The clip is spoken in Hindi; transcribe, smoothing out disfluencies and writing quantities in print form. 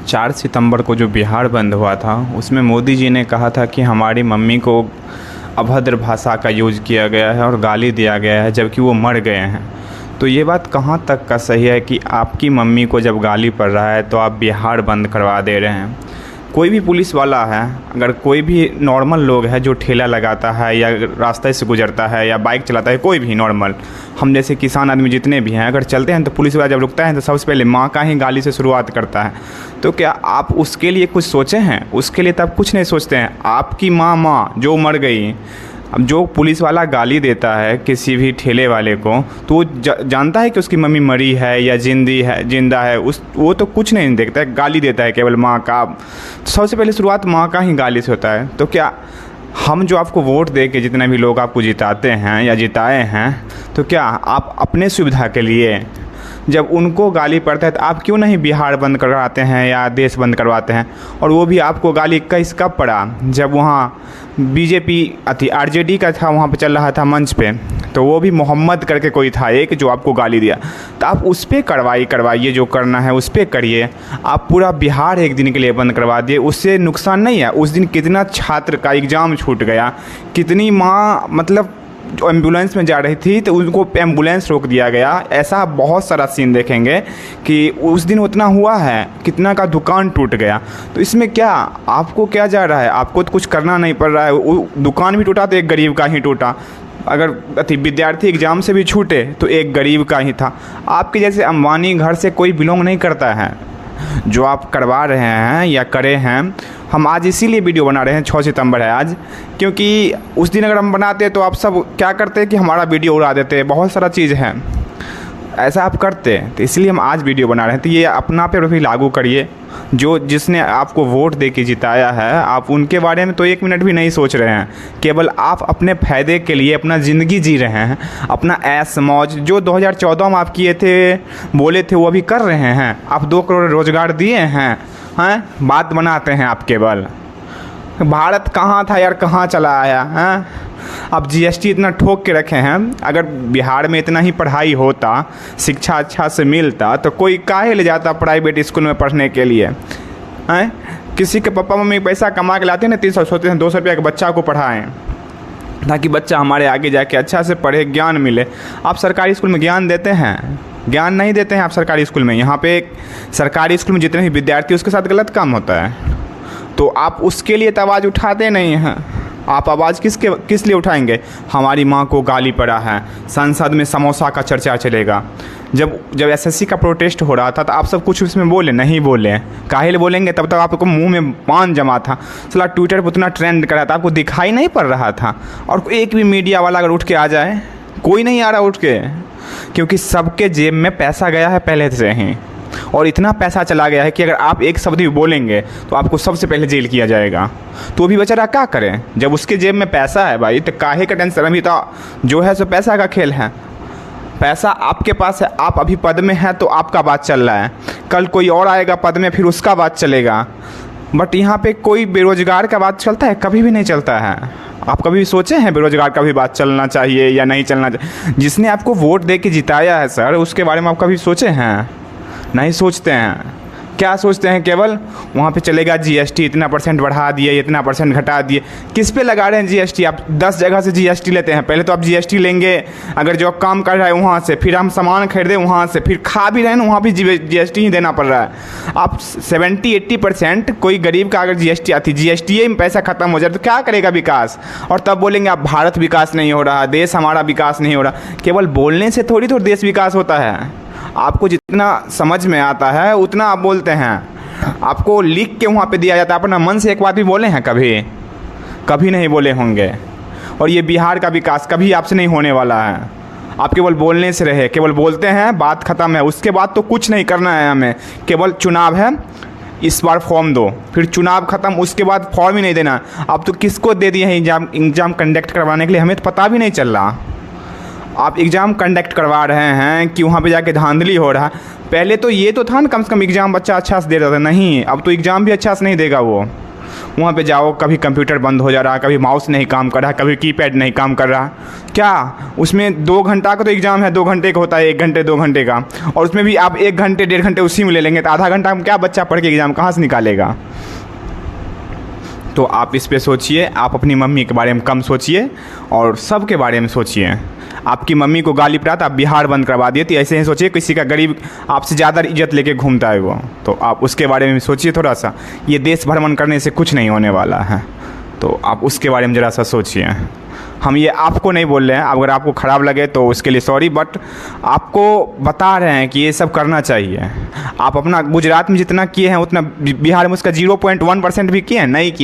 4 सितंबर को जो बिहार बंद हुआ था उसमें मोदी जी ने कहा था कि हमारी मम्मी को अभद्र भाषा का यूज़ किया गया है और गाली दिया गया है, जबकि वो मर गए हैं। तो ये बात कहाँ तक का सही है कि आपकी मम्मी को जब गाली पड़ रहा है तो आप बिहार बंद करवा दे रहे हैं। कोई भी पुलिस वाला है, अगर कोई भी नॉर्मल लोग है जो ठेला लगाता है या रास्ते से गुजरता है या बाइक चलाता है, कोई भी नॉर्मल, हम जैसे किसान आदमी जितने भी हैं, अगर चलते हैं तो पुलिस वाला जब रुकता है तो सबसे पहले माँ का ही गाली से शुरुआत करता है। तो क्या आप उसके लिए कुछ सोचे हैं? उसके लिए तो आप कुछ नहीं सोचते हैं। आपकी माँ जो मर गई, अब जो पुलिस वाला गाली देता है किसी भी ठेले वाले को, तो वो जानता है कि उसकी मम्मी मरी है या जिंदा है, वो तो कुछ नहीं देखता है, गाली देता है केवल माँ का। तो सबसे पहले शुरुआत माँ का ही गाली से होता है। तो क्या हम जो आपको वोट दे के जितने भी लोग आपको जिताते हैं या जिताए हैं, तो क्या आप अपने सुविधा के लिए जब उनको गाली पड़ता है तो आप क्यों नहीं बिहार बंद करवाते हैं या देश बंद करवाते हैं? और वो भी आपको गाली कब पड़ा? जब वहाँ बीजेपी आरजेडी का था, वहाँ पे चल रहा था मंच पे, तो वो भी मोहम्मद करके कोई था एक जो आपको गाली दिया। तो आप उस पर करवाइए, जो करना है उस पर करिए। आप पूरा बिहार एक दिन के लिए बंद करवा दिए, उससे नुकसान नहीं है। उस दिन कितना छात्र का एग्ज़ाम छूट गया, कितनी माँ मतलब जो एम्बुलेंस में जा रही थी तो उनको एम्बुलेंस रोक दिया गया। ऐसा बहुत सारा सीन देखेंगे कि उस दिन उतना हुआ है, कितना का दुकान टूट गया। तो इसमें क्या आपको क्या जा रहा है? आपको तो कुछ करना नहीं पड़ रहा है। वो दुकान भी टूटा तो एक गरीब का ही टूटा, अगर विद्यार्थी एग्ज़ाम से भी छूटे तो एक गरीब का ही था। आपके जैसे अंबानी घर से कोई बिलोंग नहीं करता है। जो आप करवा रहे हैं या करे हैं, हम आज इसीलिए वीडियो बना रहे हैं, 6 सितंबर है आज, क्योंकि उस दिन अगर हम बनाते तो आप सब क्या करते कि हमारा वीडियो उड़ा देते। बहुत सारा चीज़ है ऐसा आप करते, तो इसलिए हम आज वीडियो बना रहे हैं। तो ये अपना पे भी लागू करिए। जिसने आपको वोट दे के जिताया है, आप उनके बारे में तो 1 मिनट भी नहीं सोच रहे हैं। केवल आप अपने फ़ायदे के लिए अपना ज़िंदगी जी रहे हैं, अपना ऐश मौज जो 2014 में आप किए थे, बोले थे, वो अभी कर रहे हैं। आप 2 करोड़ रोज़गार दिए हैं, बात बनाते हैं आप केवल। भारत कहाँ था यार, कहाँ चला आया है? अब जीएसटी इतना ठोक के रखे हैं। अगर बिहार में इतना ही पढ़ाई होता, शिक्षा अच्छा से मिलता, तो कोई काहे ले जाता प्राइवेट स्कूल में पढ़ने के लिए? हैं? किसी के पापा मम्मी पैसा कमा के लाते हैं ना, 300 सोचते हैं 200 रुपया के बच्चा को पढ़ाएं, ताकि बच्चा हमारे आगे जाके अच्छा से पढ़े, ज्ञान मिले। आप सरकारी स्कूल में ज्ञान देते हैं? ज्ञान नहीं देते हैं आप सरकारी स्कूल में। यहाँ पे सरकारी स्कूल में जितने भी विद्यार्थी, उसके साथ गलत काम होता है, तो आप उसके लिए तो आवाज़ उठाते नहीं हैं। आप आवाज़ किस लिए उठाएंगे? हमारी माँ को गाली पड़ा है, संसद में समोसा का चर्चा चलेगा। जब एसएससी का प्रोटेस्ट हो रहा था तो आप सब कुछ उसमें बोले नहीं बोले? काहे बोलेंगे? तब तक आपको मुंह में पान जमा था। साला ट्विटर पर उतना ट्रेंड कर रहा था, आपको दिखाई नहीं पड़ रहा था। और एक भी मीडिया वाला अगर उठ के आ जाए, कोई नहीं आ रहा उठ के, क्योंकि सबके जेब में पैसा गया है पहले से ही। और इतना पैसा चला गया है कि अगर आप एक शब्द भी बोलेंगे तो आपको सबसे पहले जेल किया जाएगा। तो भी बेचारा क्या करें? जब उसके जेब में पैसा है भाई, तो काहे का टेंशन? अभी तो जो है सो पैसा का खेल है। पैसा आपके पास है, आप अभी पद में हैं तो आपका बात चल रहा है। कल कोई और आएगा पद में, फिर उसका बात चलेगा। बट यहाँ पे कोई बेरोजगार का बात चलता है? कभी भी नहीं चलता है। आप कभी सोचे हैं बेरोजगार का भी बात चलना चाहिए या नहीं चलना चाहिए? जिसने आपको वोट दे के जिताया है सर, उसके बारे में आप कभी सोचे हैं? नहीं सोचते हैं। क्या सोचते हैं? केवल वहाँ पे चलेगा जीएसटी, इतना % बढ़ा दिए, इतना % घटा दिए। किस पे लगा रहे हैं जीएसटी? आप 10 जगह से जीएसटी लेते हैं। पहले तो आप जीएसटी लेंगे अगर जो काम कर रहा है वहाँ से, फिर हम सामान खरीदे वहाँ से, फिर खा भी रहे हैं वहाँ भी जीएसटी ही देना पड़ रहा है। आप 70-80% कोई गरीब का अगर जीएसटी आती, जीएसटी में पैसा खत्म हो जाए तो क्या करेगा विकास? और तब बोलेंगे आप भारत विकास नहीं हो रहा, देश हमारा विकास नहीं हो रहा। केवल बोलने से थोड़ी देश विकास होता है। आपको जितना समझ में आता है उतना आप बोलते हैं। आपको लिख के वहाँ पे दिया जाता है। अपना मन से एक बात भी बोले हैं कभी नहीं बोले होंगे। और ये बिहार का विकास कभी आपसे नहीं होने वाला है। आप केवल बोलने से रहे, केवल बोलते हैं, बात ख़त्म है। उसके बाद तो कुछ नहीं करना है हमें। केवल चुनाव है, इस बार फॉर्म दो, फिर चुनाव ख़त्म, उसके बाद फॉर्म ही नहीं देना। आप तो किसको दे दिए हैं एग्ज़ाम कंडक्ट करवाने के लिए? हमें तो पता भी नहीं चल रहा। आप एग्ज़ाम कंडक्ट करवा रहे हैं कि वहाँ पे जाके धांधली हो रहा है। पहले तो ये तो था ना, कम से कम एग्ज़ाम बच्चा अच्छा से दे रहा था। नहीं, अब तो एग्ज़ाम भी अच्छा से नहीं देगा। वहाँ पे जाओ, कभी कंप्यूटर बंद हो जा रहा है, कभी माउस नहीं काम कर रहा है, कभी कीपैड नहीं काम कर रहा। क्या उसमें 2 घंटा का तो एग्ज़ाम है, 2 घंटे का होता है, 1 घंटे 2 घंटे का, और उसमें भी आप 1 घंटे 1.5 घंटे उसी में ले लेंगे तो आधा घंटा में क्या बच्चा पढ़ के एग्ज़ाम कहाँ से निकालेगा। तो आप इस पे सोचिए, आप अपनी मम्मी के बारे में कम सोचिए और सब के बारे में सोचिए। आपकी मम्मी को गाली पड़ा तो आप बिहार बंद करवा दिए, तो ऐसे ही सोचिए किसी का गरीब आपसे ज़्यादा इज्जत लेके घूमता है वो, तो आप उसके बारे में सोचिए थोड़ा सा। ये देश भ्रमण करने से कुछ नहीं होने वाला है, तो आप उसके बारे में ज़रा सा सोचिए। हम ये आपको नहीं बोल रहे हैं, अगर आपको ख़राब लगे तो उसके लिए सॉरी, बट आपको बता रहे हैं कि ये सब करना चाहिए। आप अपना गुजरात में जितना किए हैं उतना बिहार में उसका 0.1% भी किए हैं नहीं किए।